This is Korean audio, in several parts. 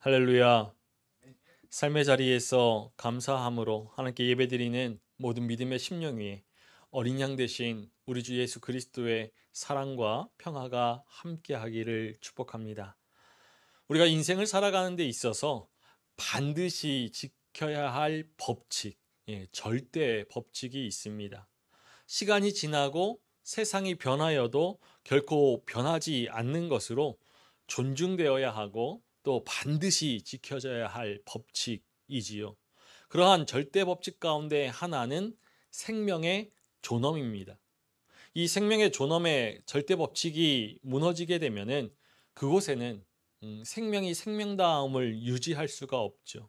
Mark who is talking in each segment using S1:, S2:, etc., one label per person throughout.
S1: 할렐루야. 삶의 자리에서 감사함으로 하나님께 예배드리는 모든 믿음의 심령 위에 어린 양 되신 우리 주 예수 그리스도의 사랑과 평화가 함께하기를 축복합니다. 우리가 인생을 살아가는 데 있어서 반드시 지켜야 할 법칙, 절대 법칙이 있습니다. 시간이 지나고 세상이 변하여도 결코 변하지 않는 것으로 존중되어야 하고 또 반드시 지켜져야 할 법칙이지요. 그러한 절대 법칙 가운데 하나는 생명의 존엄입니다. 이 생명의 존엄의 절대 법칙이 무너지게 되면은 그곳에는 생명이 생명다움을 유지할 수가 없죠.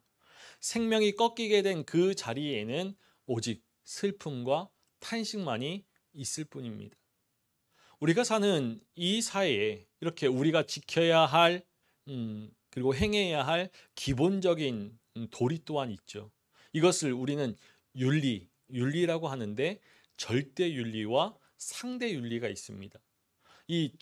S1: 생명이 꺾이게 된 그 자리에는 오직 슬픔과 탄식만이 있을 뿐입니다. 우리가 사는 이 사회에 이렇게 우리가 지켜야 할 그리고 행해야 할 기본적인 도리 또한 있죠. 이것을 우리는 윤리라고 하는데 절대 윤리와 상대 윤리가 있습니다. 이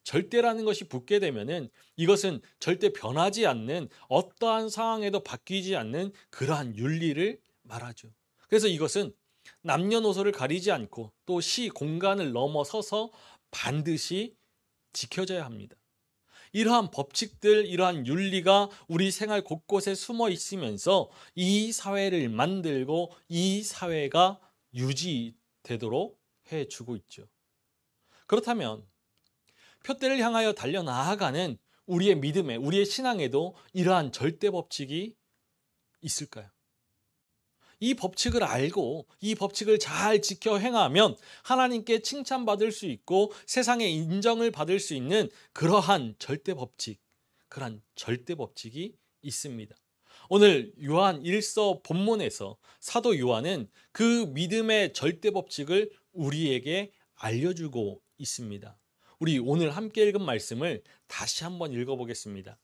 S1: 절대라는 것이 붙게 되면은 이것은 절대 변하지 않는 어떠한 상황에도 바뀌지 않는 그러한 윤리를 말하죠. 그래서 이것은 남녀노소를 가리지 않고 또 시, 공간을 넘어서서 반드시 지켜져야 합니다. 이러한 법칙들, 이러한 윤리가 우리 생활 곳곳에 숨어 있으면서 이 사회를 만들고 이 사회가 유지되도록 해주고 있죠. 그렇다면 표대를 향하여 달려나아가는 우리의 믿음에, 우리의 신앙에도 이러한 절대 법칙이 있을까요? 이 법칙을 알고 이 법칙을 잘 지켜 행하면 하나님께 칭찬받을 수 있고 세상의 인정을 받을 수 있는 그러한 절대 법칙이 있습니다. 오늘 요한 1서 본문에서 사도 요한은 그 믿음의 절대 법칙을 우리에게 알려주고 있습니다. 우리 오늘 함께 읽은 말씀을 다시 한번 읽어보겠습니다.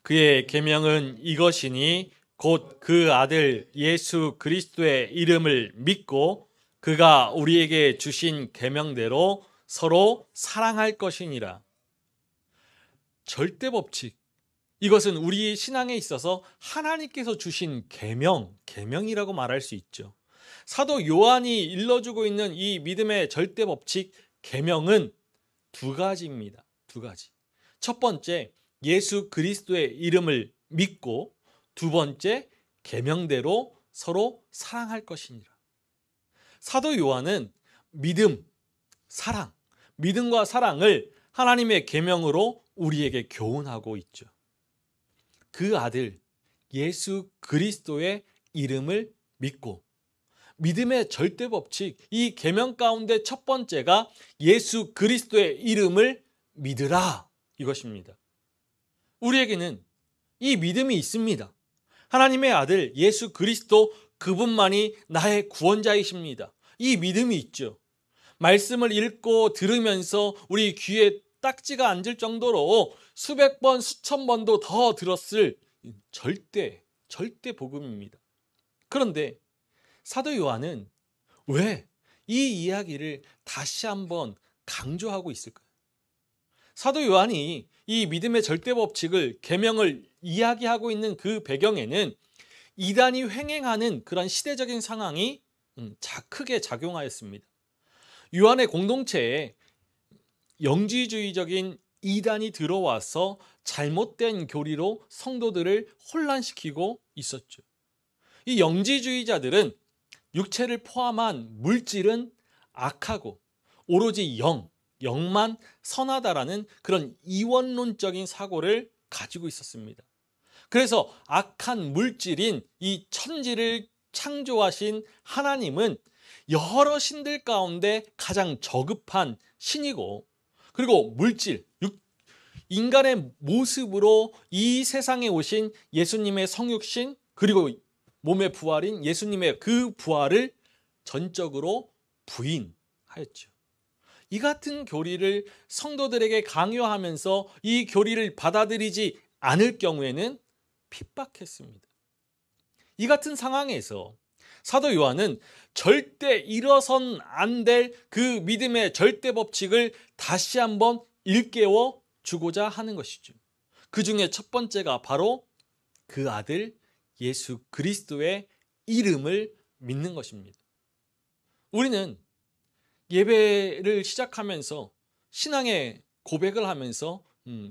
S1: 그의 계명은 이것이니 곧 그 아들 예수 그리스도의 이름을 믿고 그가 우리에게 주신 계명대로 서로 사랑할 것이니라. 절대 법칙, 이것은 우리 신앙에 있어서 하나님께서 주신 계명이라고 말할 수 있죠. 사도 요한이 일러주고 있는 이 믿음의 절대 법칙, 계명은 두 가지입니다. 두 가지. 첫 번째, 예수 그리스도의 이름을 믿고 두 번째, 계명대로 서로 사랑할 것이니라. 사도 요한은 믿음과 사랑을 하나님의 계명으로 우리에게 교훈하고 있죠. 그 아들 예수 그리스도의 이름을 믿고, 믿음의 절대 법칙, 이 계명 가운데 첫 번째가 예수 그리스도의 이름을 믿으라, 이것입니다. 우리에게는 이 믿음이 있습니다. 하나님의 아들 예수 그리스도, 그분만이 나의 구원자이십니다. 이 믿음이 있죠. 말씀을 읽고 들으면서 우리 귀에 딱지가 앉을 정도로 수백 번, 수천 번도 더 들었을 절대 복음입니다. 그런데 사도 요한은 왜 이 이야기를 다시 한번 강조하고 있을까요? 사도 요한이 이 믿음의 절대 법칙을, 계명을 이야기하고 있는 그 배경에는 이단이 횡행하는 그런 시대적인 상황이 크게 작용하였습니다. 요한의 공동체에 영지주의적인 이단이 들어와서 잘못된 교리로 성도들을 혼란시키고 있었죠. 이 영지주의자들은 육체를 포함한 물질은 악하고 오로지 영만 선하다라는 그런 이원론적인 사고를 가지고 있었습니다. 그래서 악한 물질인 이 천지를 창조하신 하나님은 여러 신들 가운데 가장 저급한 신이고, 그리고 물질, 인간의 모습으로 이 세상에 오신 예수님의 성육신, 그리고 몸의 부활인 예수님의 그 부활을 전적으로 부인하였죠. 이 같은 교리를 성도들에게 강요하면서 이 교리를 받아들이지 않을 경우에는 핍박했습니다. 이 같은 상황에서 사도 요한은 절대 잃어선 안 될 그 믿음의 절대 법칙을 다시 한번 일깨워 주고자 하는 것이죠. 그 중에 첫 번째가 바로 그 아들 예수 그리스도의 이름을 믿는 것입니다. 우리는 예배를 시작하면서 신앙의 고백을 하면서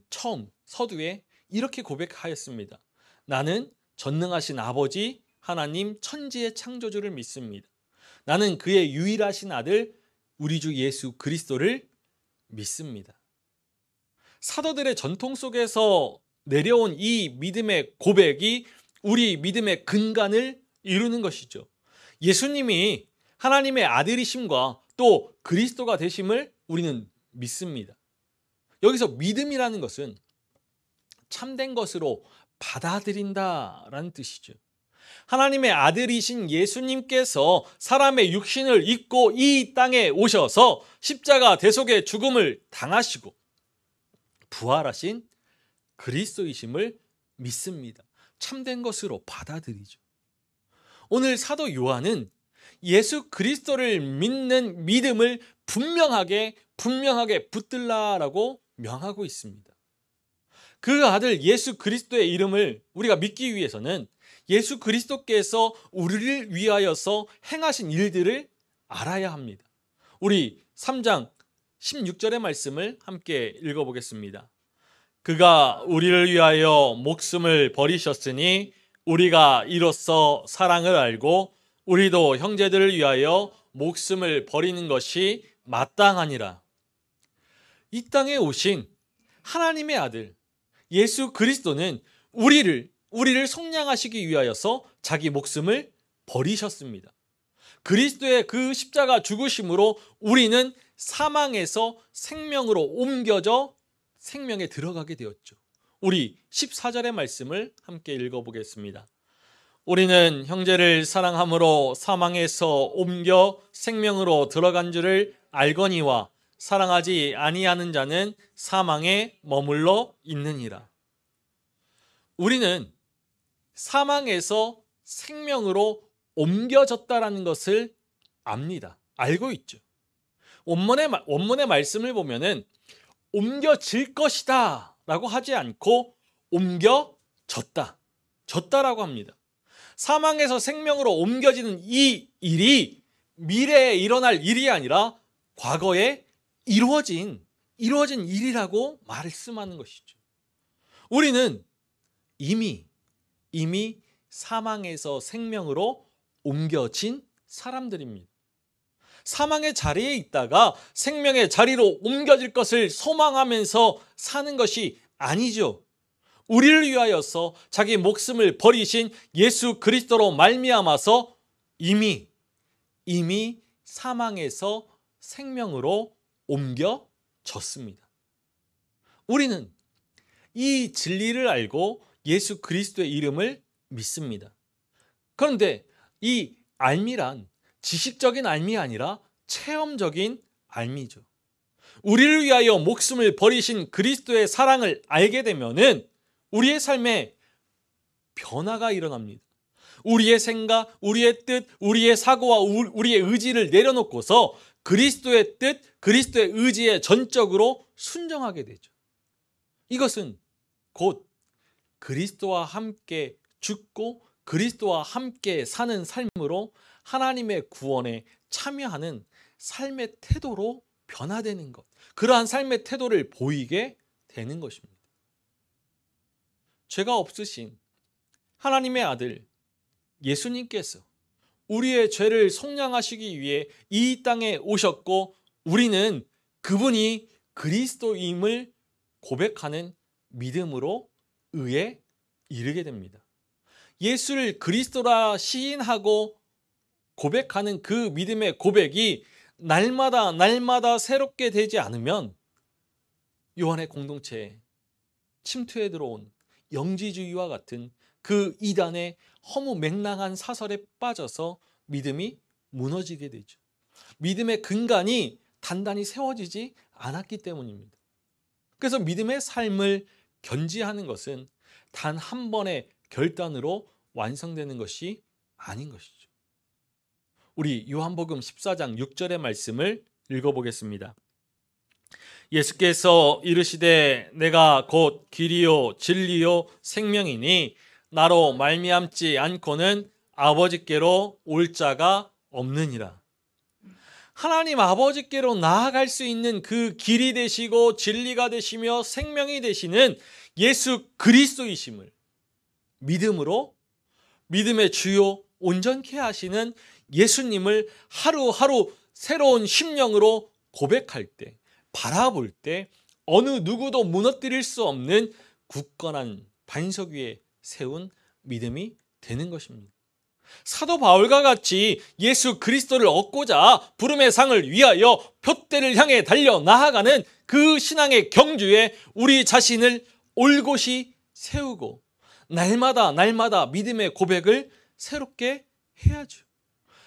S1: 처음 서두에 이렇게 고백하였습니다. 나는 전능하신 아버지 하나님 천지의 창조주를 믿습니다. 나는 그의 유일하신 아들 우리 주 예수 그리스도를 믿습니다. 사도들의 전통 속에서 내려온 이 믿음의 고백이 우리 믿음의 근간을 이루는 것이죠. 예수님이 하나님의 아들이심과 또 그리스도가 되심을 우리는 믿습니다. 여기서 믿음이라는 것은 참된 것으로 받아들인다라는 뜻이죠. 하나님의 아들이신 예수님께서 사람의 육신을 입고 이 땅에 오셔서 십자가 대속의 죽음을 당하시고 부활하신 그리스도이심을 믿습니다. 참된 것으로 받아들이죠. 오늘 사도 요한은 예수 그리스도를 믿는 믿음을 분명하게 붙들라라고 명하고 있습니다. 그 아들 예수 그리스도의 이름을 우리가 믿기 위해서는 예수 그리스도께서 우리를 위하여서 행하신 일들을 알아야 합니다. 우리 3장 16절의 말씀을 함께 읽어보겠습니다. 그가 우리를 위하여 목숨을 버리셨으니 우리가 이로써 사랑을 알고 우리도 형제들을 위하여 목숨을 버리는 것이 마땅하니라. 이 땅에 오신 하나님의 아들 예수 그리스도는 우리를 속량하시기 위하여서 자기 목숨을 버리셨습니다. 그리스도의 그 십자가 죽으심으로 우리는 사망에서 생명으로 옮겨져 생명에 들어가게 되었죠. 우리 14절의 말씀을 함께 읽어보겠습니다. 우리는 형제를 사랑함으로 사망에서 옮겨 생명으로 들어간 줄을 알거니와 사랑하지 아니하는 자는 사망에 머물러 있느니라. 우리는 사망에서 생명으로 옮겨졌다라는 것을 압니다. 알고 있죠. 원문의 말씀을 보면은 옮겨질 것이다 라고 하지 않고 옮겨졌다라고 합니다. 사망에서 생명으로 옮겨지는 이 일이 미래에 일어날 일이 아니라 과거에 이루어진 일이라고 말씀하는 것이죠. 우리는 이미 사망에서 생명으로 옮겨진 사람들입니다. 사망의 자리에 있다가 생명의 자리로 옮겨질 것을 소망하면서 사는 것이 아니죠. 우리를 위하여서 자기 목숨을 버리신 예수 그리스도로 말미암아서 이미 사망에서 생명으로 옮겨졌습니다. 우리는 이 진리를 알고 예수 그리스도의 이름을 믿습니다. 그런데 이 알미란 지식적인 알미 아니라 체험적인 알미죠. 우리를 위하여 목숨을 버리신 그리스도의 사랑을 알게 되면은 우리의 삶에 변화가 일어납니다. 우리의 생각, 우리의 뜻, 우리의 사고와 우리의 의지를 내려놓고서 그리스도의 뜻, 그리스도의 의지에 전적으로 순종하게 되죠. 이것은 곧 그리스도와 함께 죽고 그리스도와 함께 사는 삶으로 하나님의 구원에 참여하는 삶의 태도로 변화되는 것, 그러한 삶의 태도를 보이게 되는 것입니다. 죄가 없으신 하나님의 아들 예수님께서 우리의 죄를 속량하시기 위해 이 땅에 오셨고 우리는 그분이 그리스도임을 고백하는 믿음으로 의에 이르게 됩니다. 예수를 그리스도라 시인하고 고백하는 그 믿음의 고백이 날마다 새롭게 되지 않으면 요한의 공동체에 침투해 들어온 영지주의와 같은 그 이단의 허무맹랑한 사설에 빠져서 믿음이 무너지게 되죠. 믿음의 근간이 단단히 세워지지 않았기 때문입니다. 그래서 믿음의 삶을 견지하는 것은 단 한 번의 결단으로 완성되는 것이 아닌 것이죠. 우리 요한복음 14장 6절의 말씀을 읽어보겠습니다. 예수께서 이르시되 내가 곧 길이요 진리요 생명이니 나로 말미암지 않고는 아버지께로 올 자가 없느니라. 하나님 아버지께로 나아갈 수 있는 그 길이 되시고 진리가 되시며 생명이 되시는 예수 그리스도이심을 믿음으로, 믿음의 주요 온전케 하시는 예수님을 하루하루 새로운 심령으로 고백할 때, 바라볼 때 어느 누구도 무너뜨릴 수 없는 굳건한 반석 위에 세운 믿음이 되는 것입니다. 사도 바울과 같이 예수 그리스도를 얻고자 부름의 상을 위하여 표대를 향해 달려 나아가는 그 신앙의 경주에 우리 자신을 올곧이 세우고 날마다 믿음의 고백을 새롭게 해야죠.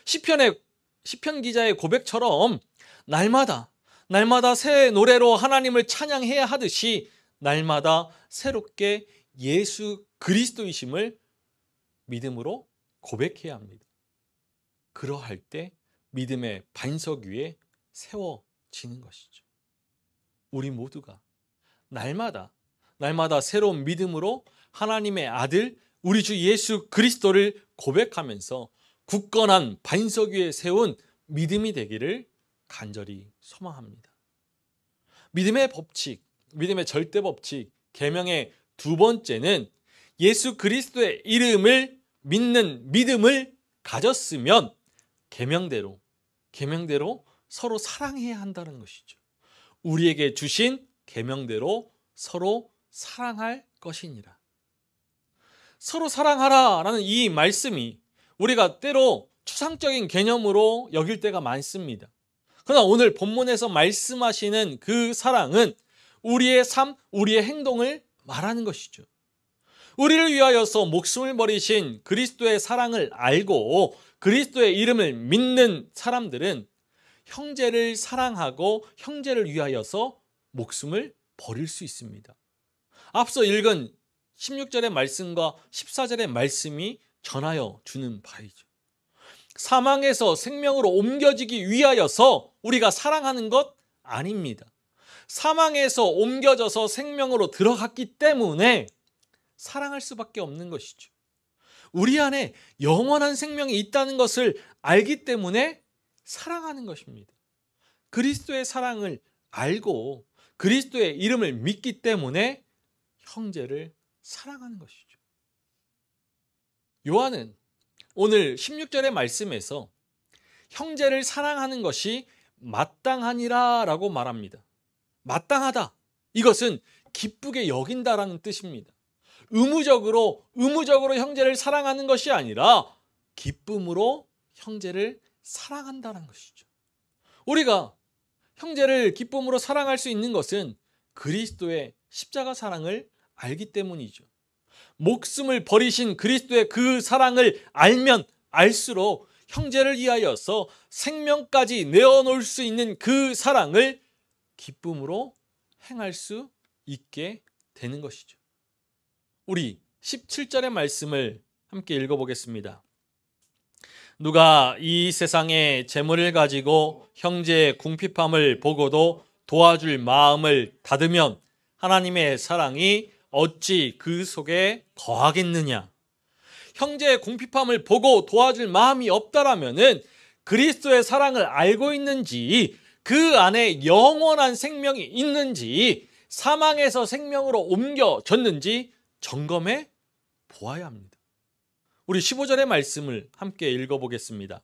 S1: 시편 기자의 고백처럼 날마다 새 노래로 하나님을 찬양해야 하듯이 날마다 새롭게 예수 그리스도이심을 믿음으로 고백해야 합니다. 그러할 때 믿음의 반석 위에 세워지는 것이죠. 우리 모두가 날마다 새로운 믿음으로 하나님의 아들 우리 주 예수 그리스도를 고백하면서 굳건한 반석 위에 세운 믿음이 되기를 간절히 소망합니다. 믿음의 법칙, 믿음의 절대 법칙, 계명의 두 번째는 예수 그리스도의 이름을 믿는 믿음을 가졌으면 계명대로 서로 사랑해야 한다는 것이죠. 우리에게 주신 계명대로 서로 사랑할 것이니라. 서로 사랑하라라는 이 말씀이 우리가 때로 추상적인 개념으로 여길 때가 많습니다. 그러나 오늘 본문에서 말씀하시는 그 사랑은 우리의 삶, 우리의 행동을 말하는 것이죠. 우리를 위하여서 목숨을 버리신 그리스도의 사랑을 알고 그리스도의 이름을 믿는 사람들은 형제를 사랑하고 형제를 위하여서 목숨을 버릴 수 있습니다. 앞서 읽은 16절의 말씀과 14절의 말씀이 전하여 주는 바이죠. 사망에서 생명으로 옮겨지기 위하여서 우리가 사랑하는 것 아닙니다. 사망에서 옮겨져서 생명으로 들어갔기 때문에 사랑할 수밖에 없는 것이죠. 우리 안에 영원한 생명이 있다는 것을 알기 때문에 사랑하는 것입니다. 그리스도의 사랑을 알고 그리스도의 이름을 믿기 때문에 형제를 사랑하는 것이죠. 요한은 오늘 16절의 말씀에서 형제를 사랑하는 것이 마땅하니라 라고 말합니다. 마땅하다. 이것은 기쁘게 여긴다라는 뜻입니다. 의무적으로 형제를 사랑하는 것이 아니라 기쁨으로 형제를 사랑한다는 것이죠. 우리가 형제를 기쁨으로 사랑할 수 있는 것은 그리스도의 십자가 사랑을 알기 때문이죠. 목숨을 버리신 그리스도의 그 사랑을 알면 알수록 형제를 위하여서 생명까지 내어놓을 수 있는 그 사랑을 기쁨으로 행할 수 있게 되는 것이죠. 우리 17절의 말씀을 함께 읽어보겠습니다. 누가 이 세상에 재물을 가지고 형제의 궁핍함을 보고도 도와줄 마음을 닫으면 하나님의 사랑이 어찌 그 속에 거하겠느냐. 형제의 궁핍함을 보고 도와줄 마음이 없다라면은 그리스도의 사랑을 알고 있는지, 그 안에 영원한 생명이 있는지, 사망에서 생명으로 옮겨졌는지 점검해 보아야 합니다. 우리 15절의 말씀을 함께 읽어보겠습니다.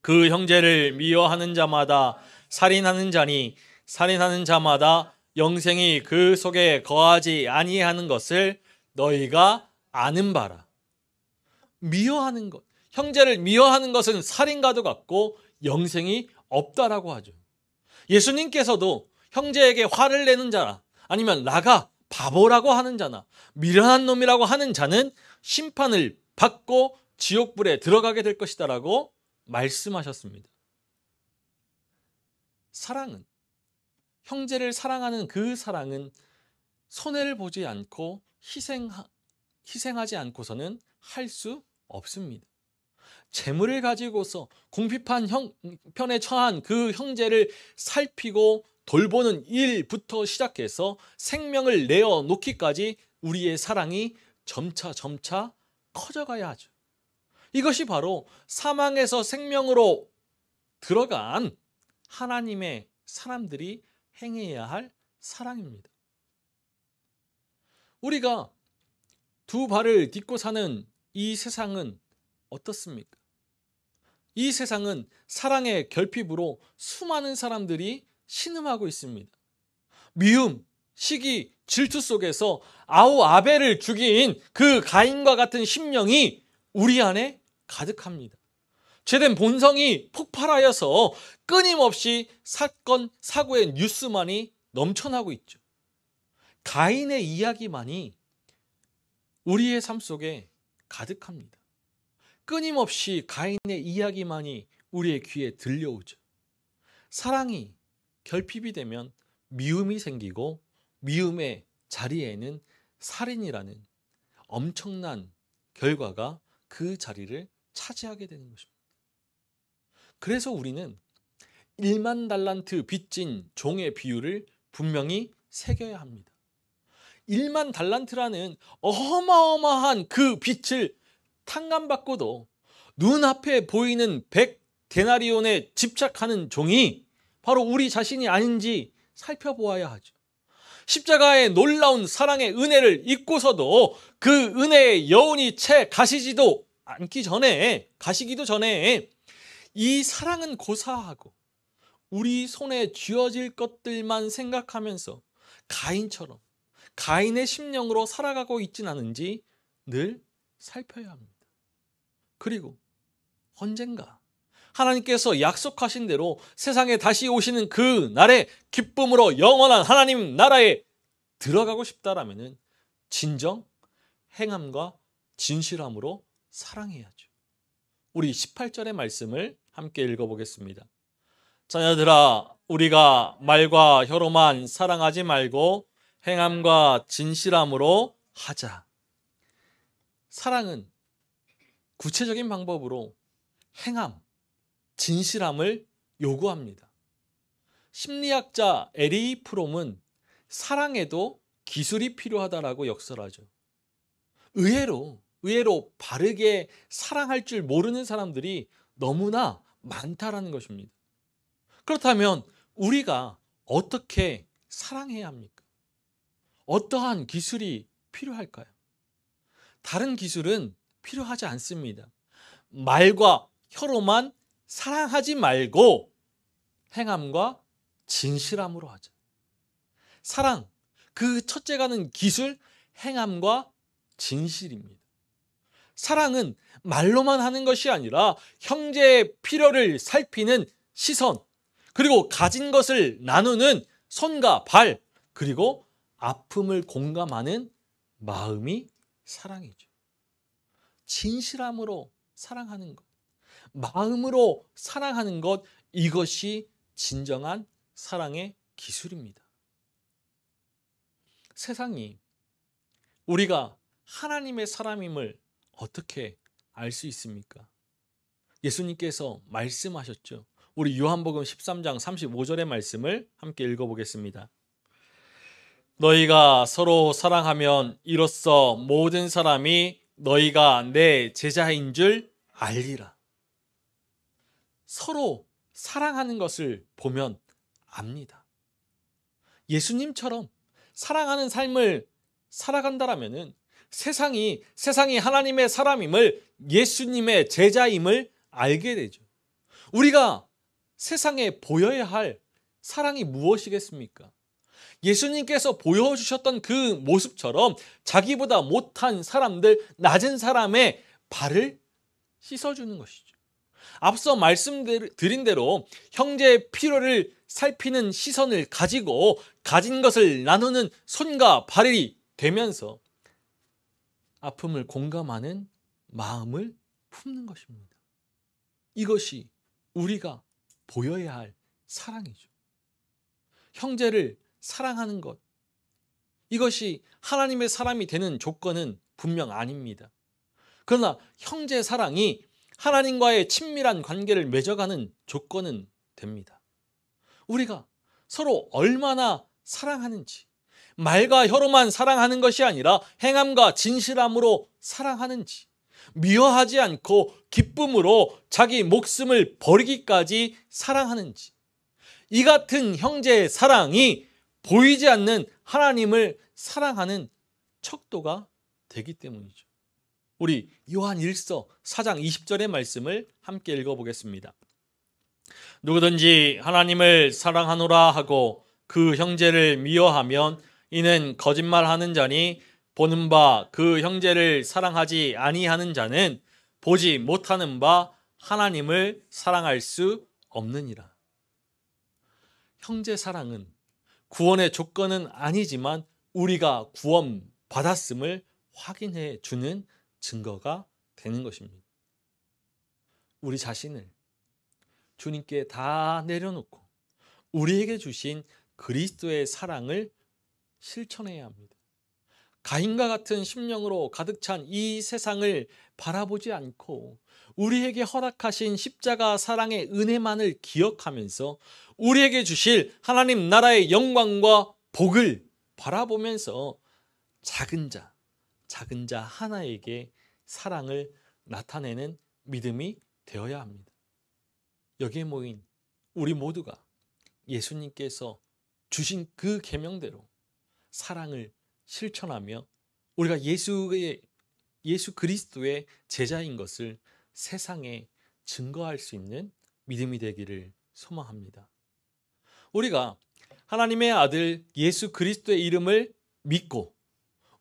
S1: 그 형제를 미워하는 자마다 살인하는 자니 살인하는 자마다 영생이 그 속에 거하지 아니하는 것을 너희가 아는 바라. 미워하는 것, 형제를 미워하는 것은 살인과도 같고 영생이 없다라고 하죠. 예수님께서도 형제에게 화를 내는 자나 아니면 나가 바보라고 하는 자나 미련한 놈이라고 하는 자는 심판을 받고 지옥불에 들어가게 될 것이다 라고 말씀하셨습니다. 사랑은, 형제를 사랑하는 그 사랑은 손해를 보지 않고 희생하지 않고서는 할 수 없습니다. 재물을 가지고서 궁핍한 형편에 처한 그 형제를 살피고 돌보는 일부터 시작해서 생명을 내어놓기까지 우리의 사랑이 점차 커져가야 하죠. 이것이 바로 사망에서 생명으로 들어간 하나님의 사람들이 행해야 할 사랑입니다. 우리가 두 발을 딛고 사는 이 세상은 어떻습니까? 이 세상은 사랑의 결핍으로 수많은 사람들이 신음하고 있습니다. 미움, 시기, 질투 속에서 아벨을 죽인 그 가인과 같은 심령이 우리 안에 가득합니다. 죄된 본성이 폭발하여서 끊임없이 사건, 사고의 뉴스만이 넘쳐나고 있죠. 가인의 이야기만이 우리의 삶 속에 가득합니다. 끊임없이 가인의 이야기만이 우리의 귀에 들려오죠. 사랑이 결핍이 되면 미움이 생기고 미움의 자리에는 살인이라는 엄청난 결과가 그 자리를 차지하게 되는 것입니다. 그래서 우리는 1만 달란트 빚진 종의 비유를 분명히 새겨야 합니다. 1만 달란트라는 어마어마한 그 빚을 탕감받고도 눈앞에 보이는 100데나리온에 집착하는 종이 바로 우리 자신이 아닌지 살펴보아야 하죠. 십자가의 놀라운 사랑의 은혜를 잊고서도 그 은혜의 여운이 채 가시기도 전에 이 사랑은 고사하고 우리 손에 쥐어질 것들만 생각하면서 가인처럼 가인의 심령으로 살아가고 있진 않은지 늘 살펴야 합니다. 그리고 언젠가 하나님께서 약속하신 대로 세상에 다시 오시는 그 날에 기쁨으로 영원한 하나님 나라에 들어가고 싶다라면 진정 행함과 진실함으로 사랑해야죠. 우리 18절의 말씀을 함께 읽어보겠습니다. 자녀들아, 우리가 말과 혀로만 사랑하지 말고 행함과 진실함으로 하자. 사랑은 구체적인 방법으로 행함, 진실함을 요구합니다. 심리학자 에리 프롬은 사랑에도 기술이 필요하다라고 역설하죠. 의외로 바르게 사랑할 줄 모르는 사람들이 너무나 많다라는 것입니다. 그렇다면 우리가 어떻게 사랑해야 합니까? 어떠한 기술이 필요할까요? 다른 기술은 필요하지 않습니다. 말과 혀로만 사랑하지 말고 행함과 진실함으로 하자. 사랑, 그 첫째가는 기술, 행함과 진실입니다. 사랑은 말로만 하는 것이 아니라 형제의 필요를 살피는 시선, 그리고 가진 것을 나누는 손과 발, 그리고 아픔을 공감하는 마음이 사랑이죠. 진실함으로 사랑하는 것, 마음으로 사랑하는 것, 이것이 진정한 사랑의 기술입니다. 세상이 우리가 하나님의 사람임을 어떻게 알 수 있습니까? 예수님께서 말씀하셨죠. 우리 요한복음 13장 35절의 말씀을 함께 읽어보겠습니다. 너희가 서로 사랑하면 이로써 모든 사람이 너희가 내 제자인 줄 알리라. 서로 사랑하는 것을 보면 압니다. 예수님처럼 사랑하는 삶을 살아간다라면은 세상이 하나님의 사람임을, 예수님의 제자임을 알게 되죠. 우리가 세상에 보여야 할 사랑이 무엇이겠습니까? 예수님께서 보여주셨던 그 모습처럼 자기보다 못한 사람들, 낮은 사람의 발을 씻어주는 것이죠. 앞서 말씀드린 대로 형제의 필요를 살피는 시선을 가지고 가진 것을 나누는 손과 발이 되면서 아픔을 공감하는 마음을 품는 것입니다. 이것이 우리가 보여야 할 사랑이죠. 형제를 사랑하는 것, 이것이 하나님의 사람이 되는 조건은 분명 아닙니다. 그러나 형제 사랑이 하나님과의 친밀한 관계를 맺어가는 조건은 됩니다. 우리가 서로 얼마나 사랑하는지, 말과 혀로만 사랑하는 것이 아니라 행함과 진실함으로 사랑하는지, 미워하지 않고 기쁨으로 자기 목숨을 버리기까지 사랑하는지, 이 같은 형제의 사랑이 보이지 않는 하나님을 사랑하는 척도가 되기 때문이죠. 우리 요한 1서 4장 20절의 말씀을 함께 읽어보겠습니다. 누구든지 하나님을 사랑하노라 하고 그 형제를 미워하면 이는 거짓말하는 자니 보는 바 그 형제를 사랑하지 아니하는 자는 보지 못하는 바 하나님을 사랑할 수 없느니라. 형제 사랑은 구원의 조건은 아니지만 우리가 구원 받았음을 확인해 주는 증거가 되는 것입니다. 우리 자신을 주님께 다 내려놓고 우리에게 주신 그리스도의 사랑을 실천해야 합니다. 가인과 같은 심령으로 가득 찬 이 세상을 바라보지 않고 우리에게 허락하신 십자가 사랑의 은혜만을 기억하면서 우리에게 주실 하나님 나라의 영광과 복을 바라보면서 작은 자 하나에게 사랑을 나타내는 믿음이 되어야 합니다. 여기에 모인 우리 모두가 예수님께서 주신 그 계명대로 사랑을 실천하며 우리가 예수 그리스도의 제자인 것을 세상에 증거할 수 있는 믿음이 되기를 소망합니다. 우리가 하나님의 아들 예수 그리스도의 이름을 믿고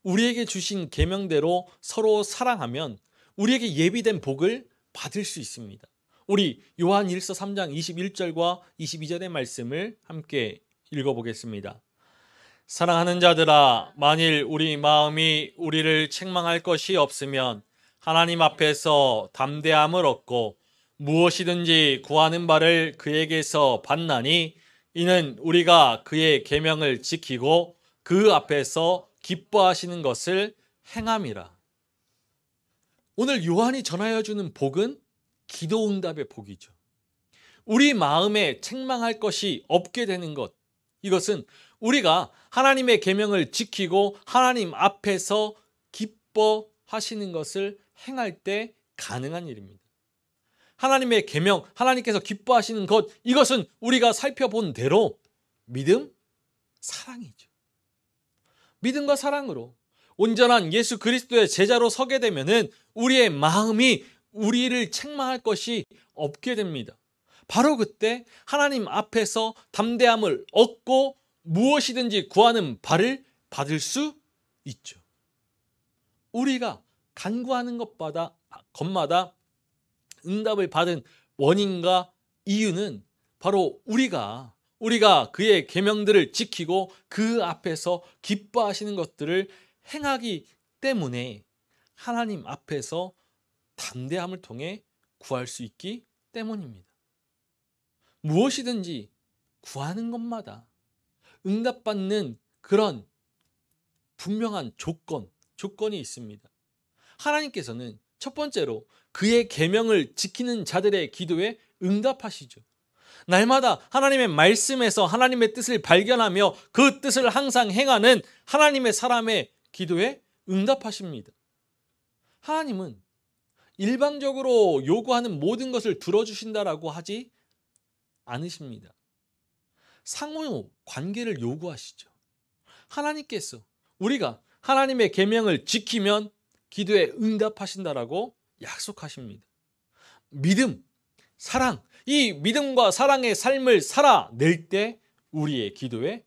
S1: 우리에게 주신 계명대로 서로 사랑하면 우리에게 예비된 복을 받을 수 있습니다. 우리 요한 1서 3장 21절과 22절의 말씀을 함께 읽어보겠습니다. 사랑하는 자들아, 만일 우리 마음이 우리를 책망할 것이 없으면 하나님 앞에서 담대함을 얻고 무엇이든지 구하는 바를 그에게서 받나니 이는 우리가 그의 계명을 지키고 그 앞에서 기뻐하시는 것을 행함이라. 오늘 요한이 전하여 주는 복은 기도응답의 복이죠. 우리 마음에 책망할 것이 없게 되는 것, 이것은 우리가 하나님의 계명을 지키고 하나님 앞에서 기뻐하시는 것을 행할 때 가능한 일입니다. 하나님의 계명, 하나님께서 기뻐하시는 것, 이것은 우리가 살펴본 대로 믿음, 사랑이죠. 믿음과 사랑으로 온전한 예수 그리스도의 제자로 서게 되면은 우리의 마음이 우리를 책망할 것이 없게 됩니다. 바로 그때 하나님 앞에서 담대함을 얻고 무엇이든지 구하는 바를 받을 수 있죠. 우리가 간구하는 것마다 응답을 받은 원인과 이유는 바로 우리가 그의 계명들을 지키고 그 앞에서 기뻐하시는 것들을 행하기 때문에 하나님 앞에서 담대함을 통해 구할 수 있기 때문입니다. 무엇이든지 구하는 것마다 응답받는 그런 분명한 조건이 있습니다. 하나님께서는 첫 번째로 그의 계명을 지키는 자들의 기도에 응답하시죠. 날마다 하나님의 말씀에서 하나님의 뜻을 발견하며 그 뜻을 항상 행하는 하나님의 사람의 기도에 응답하십니다. 하나님은 일방적으로 요구하는 모든 것을 들어주신다라고 하지 않으십니다. 상호 관계를 요구하시죠. 하나님께서 우리가 하나님의 계명을 지키면 기도에 응답하신다라고 약속하십니다. 믿음, 사랑, 이 믿음과 사랑의 삶을 살아낼 때 우리의 기도에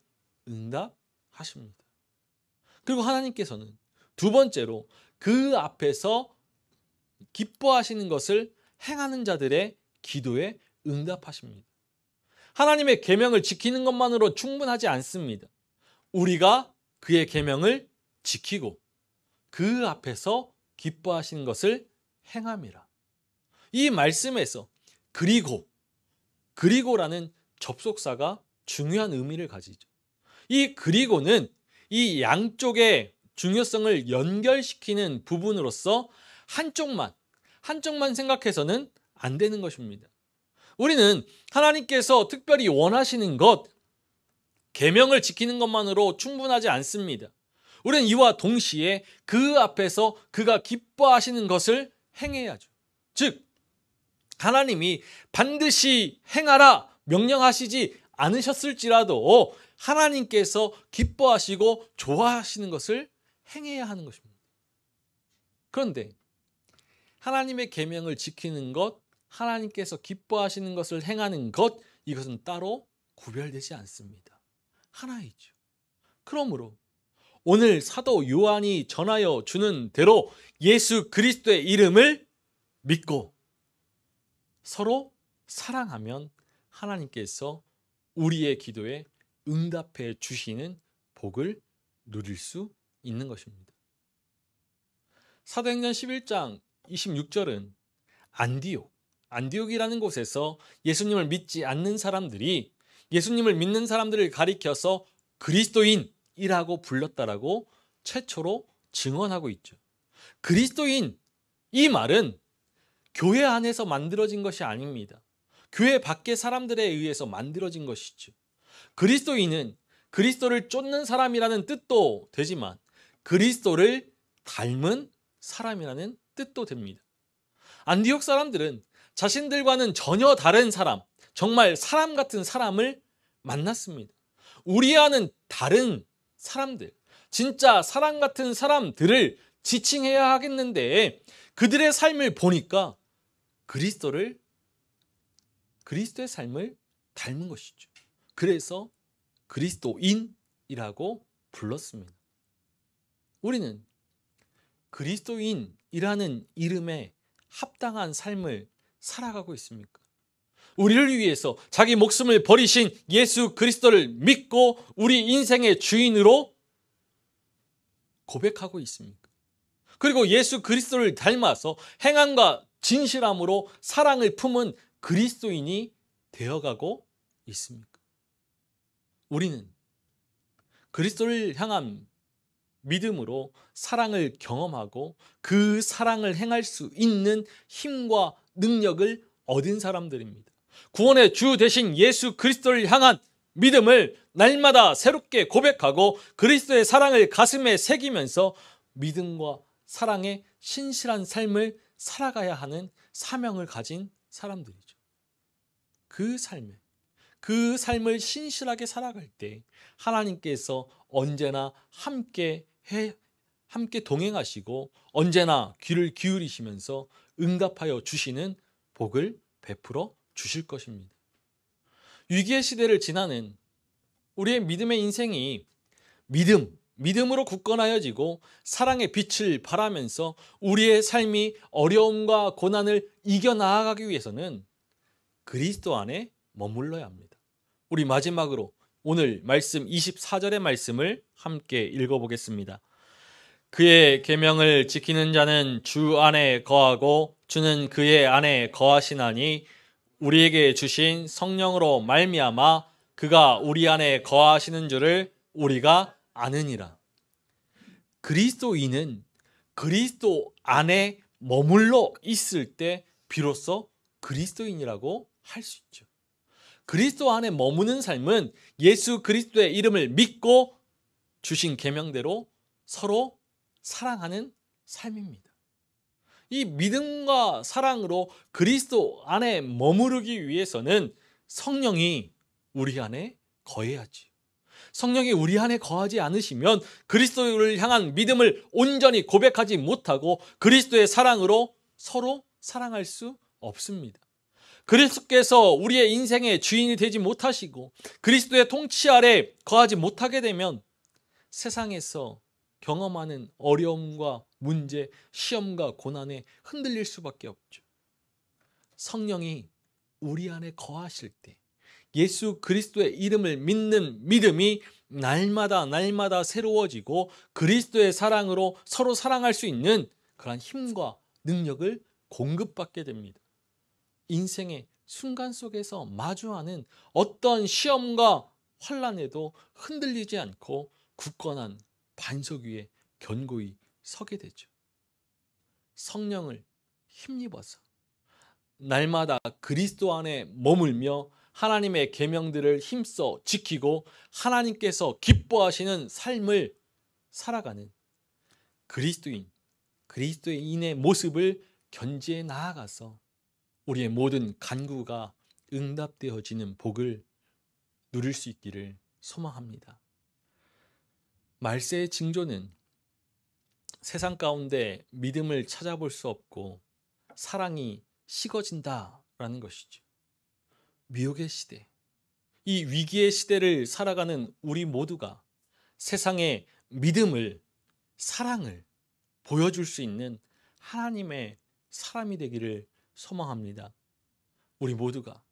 S1: 응답하십니다. 그리고 하나님께서는 두 번째로 그 앞에서 기뻐하시는 것을 행하는 자들의 기도에 응답하십니다. 하나님의 계명을 지키는 것만으로 충분하지 않습니다. 우리가 그의 계명을 지키고 그 앞에서 기뻐하시는 것을 행함이라. 이 말씀에서 그리고라는 접속사가 중요한 의미를 가지죠. 이 그리고는 이 양쪽의 중요성을 연결시키는 부분으로서 한쪽만 생각해서는 안 되는 것입니다. 우리는 하나님께서 특별히 원하시는 것, 계명을 지키는 것만으로 충분하지 않습니다. 우리는 이와 동시에 그 앞에서 그가 기뻐하시는 것을 행해야죠. 즉 하나님이 반드시 행하라 명령하시지 않으셨을지라도 하나님께서 기뻐하시고 좋아하시는 것을 행해야 하는 것입니다. 그런데 하나님의 계명을 지키는 것, 하나님께서 기뻐하시는 것을 행하는 것, 이것은 따로 구별되지 않습니다. 하나이죠. 그러므로 오늘 사도 요한이 전하여 주는 대로 예수 그리스도의 이름을 믿고 서로 사랑하면 하나님께서 우리의 기도에 응답해 주시는 복을 누릴 수 있는 것입니다. 사도행전 11장 26절은 안디옥이라는 곳에서 예수님을 믿지 않는 사람들이 예수님을 믿는 사람들을 가리켜서 그리스도인이라고 불렀다라고 최초로 증언하고 있죠. 그리스도인, 이 말은 교회 안에서 만들어진 것이 아닙니다. 교회 밖의 사람들에 의해서 만들어진 것이죠. 그리스도인은 그리스도를 쫓는 사람이라는 뜻도 되지만 그리스도를 닮은 사람이라는 뜻도 됩니다. 안디옥 사람들은 자신들과는 전혀 다른 사람, 정말 사람 같은 사람을 만났습니다. 우리와는 다른 사람들, 진짜 사람 같은 사람들을 지칭해야 하겠는데 그들의 삶을 보니까 그리스도의 삶을 닮은 것이죠. 그래서 그리스도인이라고 불렀습니다. 우리는 그리스도인이라는 이름에 합당한 삶을 살아가고 있습니까? 우리를 위해서 자기 목숨을 버리신 예수 그리스도를 믿고 우리 인생의 주인으로 고백하고 있습니까? 그리고 예수 그리스도를 닮아서 행함과 진실함으로 사랑을 품은 그리스도인이 되어가고 있습니까? 우리는 그리스도를 향한 믿음으로 사랑을 경험하고 그 사랑을 행할 수 있는 힘과 능력을 얻은 사람들입니다. 구원의 주 되신 예수 그리스도를 향한 믿음을 날마다 새롭게 고백하고 그리스도의 사랑을 가슴에 새기면서 믿음과 사랑의 신실한 삶을 살아가야 하는 사명을 가진 사람들이죠. 그 삶을 신실하게 살아갈 때 하나님께서 언제나 함께 동행하시고 언제나 귀를 기울이시면서 응답하여 주시는 복을 베풀어 주실 것입니다. 위기의 시대를 지나는 우리의 믿음의 인생이 믿음으로 굳건하여지고 사랑의 빛을 발하면서 우리의 삶이 어려움과 고난을 이겨나가기 위해서는 그리스도 안에 머물러야 합니다. 우리 마지막으로 오늘 말씀 24절의 말씀을 함께 읽어보겠습니다. 그의 계명을 지키는 자는 주 안에 거하고 주는 그의 안에 거하시나니 우리에게 주신 성령으로 말미암아 그가 우리 안에 거하시는 줄을 우리가 아느니라. 그리스도인은 그리스도 안에 머물러 있을 때 비로소 그리스도인이라고 할 수 있죠. 그리스도 안에 머무는 삶은 예수 그리스도의 이름을 믿고 주신 계명대로 서로 사랑하는 삶입니다. 이 믿음과 사랑으로 그리스도 안에 머무르기 위해서는 성령이 우리 안에 거해야지. 성령이 우리 안에 거하지 않으시면 그리스도를 향한 믿음을 온전히 고백하지 못하고 그리스도의 사랑으로 서로 사랑할 수 없습니다. 그리스도께서 우리의 인생의 주인이 되지 못하시고 그리스도의 통치 아래 거하지 못하게 되면 세상에서 경험하는 어려움과 문제, 시험과 고난에 흔들릴 수밖에 없죠. 성령이 우리 안에 거하실 때 예수 그리스도의 이름을 믿는 믿음이 날마다 새로워지고 그리스도의 사랑으로 서로 사랑할 수 있는 그런 힘과 능력을 공급받게 됩니다. 인생의 순간 속에서 마주하는 어떤 시험과 환난에도 흔들리지 않고 굳건한 반석 위에 견고히 서게 되죠. 성령을 힘입어서 날마다 그리스도 안에 머물며 하나님의 계명들을 힘써 지키고 하나님께서 기뻐하시는 삶을 살아가는 그리스도인의 모습을 견지해 나아가서 우리의 모든 간구가 응답되어지는 복을 누릴 수 있기를 소망합니다. 말세의 징조는 세상 가운데 믿음을 찾아볼 수 없고 사랑이 식어진다라는 것이죠. 미혹의 시대, 이 위기의 시대를 살아가는 우리 모두가 세상에 믿음을, 사랑을 보여줄 수 있는 하나님의 사람이 되기를 소망합니다. 우리 모두가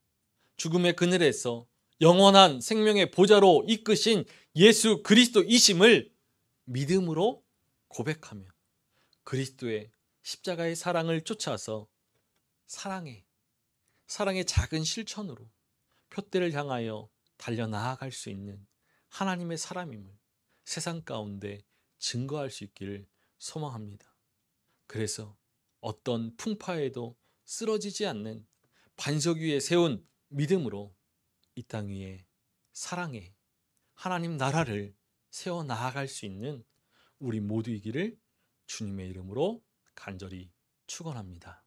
S1: 죽음의 그늘에서 영원한 생명의 보좌로 이끄신 예수 그리스도이심을 믿음으로 고백하며 그리스도의 십자가의 사랑을 쫓아서 사랑의 작은 실천으로 표대를 향하여 달려나아갈 수 있는 하나님의 사람임을 세상 가운데 증거할 수 있기를 소망합니다. 그래서 어떤 풍파에도 쓰러지지 않는 반석 위에 세운 믿음으로 이 땅 위에 사랑의 하나님 나라를 세워 나아갈 수 있는 우리 모두이기를 주님의 이름으로 간절히 축원합니다.